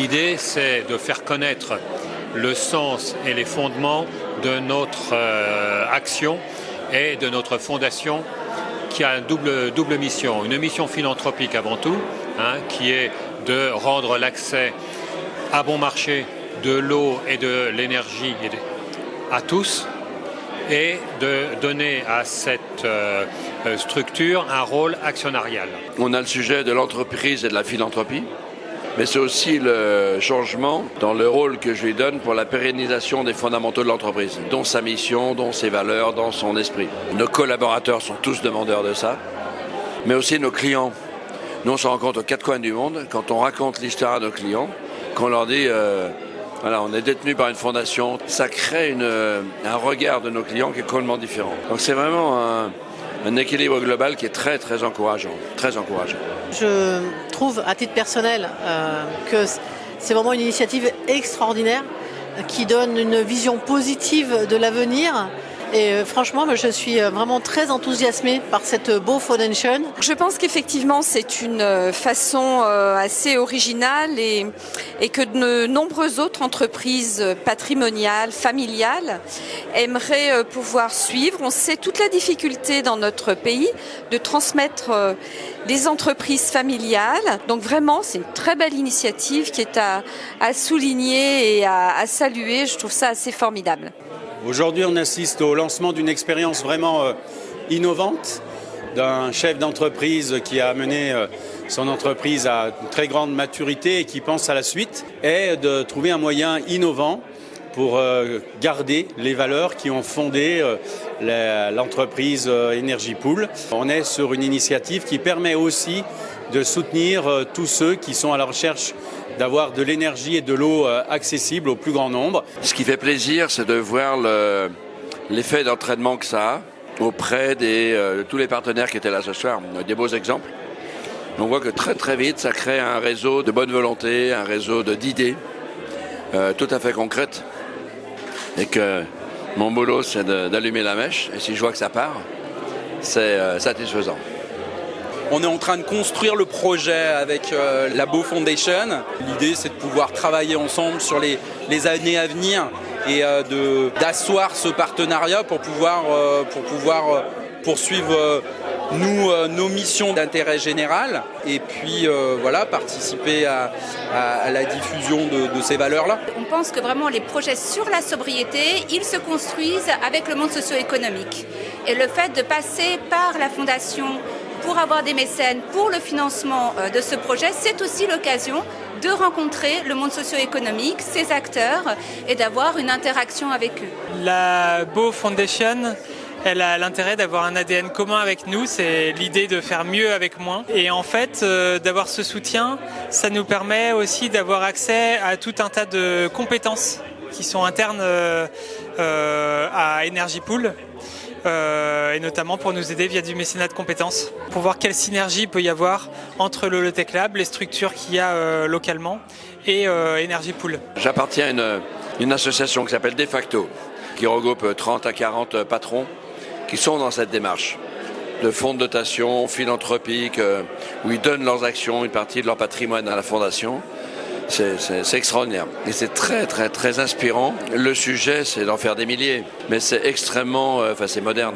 L'idée, c'est de faire connaître le sens et les fondements de notre action et de notre fondation qui a une double mission. Une mission philanthropique avant tout, qui est de rendre l'accès à bon marché de l'eau et de l'énergie à tous et de donner à cette structure un rôle actionnarial. On a le sujet de l'entreprise et de la philanthropie, mais c'est aussi le changement dans le rôle que je lui donne pour la pérennisation des fondamentaux de l'entreprise, dont sa mission, dont ses valeurs, dont son esprit. Nos collaborateurs sont tous demandeurs de ça, mais aussi nos clients. Nous, on se rencontre aux quatre coins du monde. Quand on raconte l'histoire à nos clients, qu'on leur dit voilà, on est détenu par une fondation, ça crée un regard de nos clients qui est complètement différent. Donc c'est vraiment un équilibre global qui est très très encourageant, très encourageant. Je trouve à titre personnel que c'est vraiment une initiative extraordinaire qui donne une vision positive de l'avenir. Et franchement, je suis vraiment très enthousiasmée par cette Bow Foundation. Je pense qu'effectivement, c'est une façon assez originale et que de nombreuses autres entreprises patrimoniales, familiales, aimeraient pouvoir suivre. On sait toute la difficulté dans notre pays de transmettre des entreprises familiales. Donc vraiment, c'est une très belle initiative qui est à souligner et à saluer. Je trouve ça assez formidable. Aujourd'hui, on assiste au lancement d'une expérience vraiment innovante d'un chef d'entreprise qui a mené son entreprise à une très grande maturité et qui pense à la suite, et de trouver un moyen innovant pour garder les valeurs qui ont fondé l'entreprise Energy Pool. On est sur une initiative qui permet aussi de soutenir tous ceux qui sont à la recherche d'avoir de l'énergie et de l'eau accessible au plus grand nombre. Ce qui fait plaisir, c'est de voir l'effet d'entraînement que ça a auprès de tous les partenaires qui étaient là ce soir. On a des beaux exemples. On voit que très très vite, ça crée un réseau de bonne volonté, un réseau d'idées tout à fait concrètes. Et que mon boulot, c'est d'allumer la mèche. Et si je vois que ça part, c'est satisfaisant. On est en train de construire le projet avec la Bow Foundation. L'idée, c'est de pouvoir travailler ensemble sur les années à venir et d'asseoir ce partenariat pour pouvoir poursuivre nos missions d'intérêt général et puis participer à la diffusion de ces valeurs-là. On pense que vraiment les projets sur la sobriété, ils se construisent avec le monde socio-économique. Et le fait de passer par la Fondation pour avoir des mécènes pour le financement de ce projet, c'est aussi l'occasion de rencontrer le monde socio-économique, ses acteurs, et d'avoir une interaction avec eux. La Bow Foundation, elle a l'intérêt d'avoir un ADN commun avec nous, c'est l'idée de faire mieux avec moins. Et en fait, d'avoir ce soutien, ça nous permet aussi d'avoir accès à tout un tas de compétences qui sont internes à Energy Pool. Et notamment pour nous aider via du mécénat de compétences, pour voir quelle synergie il peut y avoir entre le Holotech Lab, les structures qu'il y a localement, et Energy Pool. J'appartiens à une association qui s'appelle De Facto, qui regroupe 30 à 40 patrons qui sont dans cette démarche de fonds de dotation philanthropique, où ils donnent leurs actions, une partie de leur patrimoine à la fondation. C'est extraordinaire et c'est très très très inspirant. Le sujet, c'est d'en faire des milliers, mais c'est extrêmement, c'est moderne.